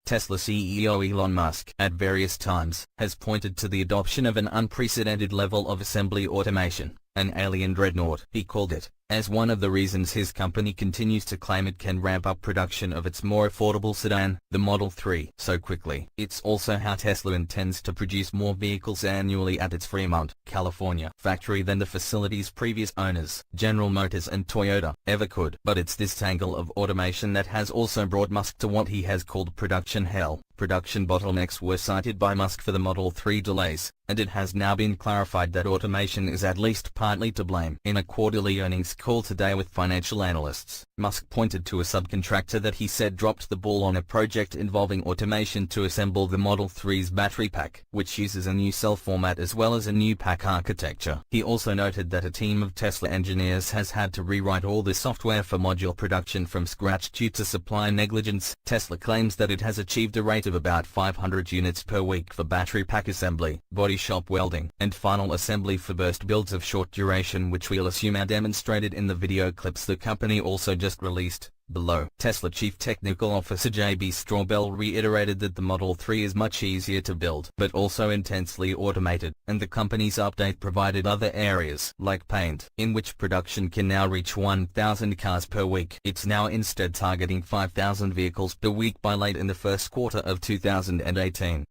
Tesla CEO Elon Musk, at various times, has pointed to the adoption of an unprecedented level of assembly automation, an alien dreadnought, he called it, as one of the reasons his company continues to claim it can ramp up production of its more affordable sedan, the Model 3, so quickly. It's also how Tesla intends to produce more vehicles annually at its Fremont, California factory than the facility's previous owners, General Motors and Toyota, ever could. But it's this tangle of automation that has also brought Musk to what he has called production hell. Production bottlenecks were cited by Musk for the Model 3 delays, and it has now been clarified that automation is at least partly to blame. In a quarterly earnings call today with financial analysts, Musk pointed to a subcontractor that he said dropped the ball on a project involving automation to assemble the Model 3's battery pack, which uses a new cell format as well as a new pack architecture. He also noted that a team of Tesla engineers has had to rewrite all the software for module production from scratch due to supply negligence. Tesla claims that it has achieved a rate of about 500 units per week for battery pack assembly, body shop welding, and final assembly for burst builds of short duration, which we'll assume are demonstrated in the video clips the company also just released. Below, Tesla Chief Technical Officer J.B. Straubel reiterated that the Model 3 is much easier to build, but also intensely automated, and the company's update provided other areas, like paint, in which production can now reach 1,000 cars per week. It's now instead targeting 5,000 vehicles per week by late in the first quarter of 2018.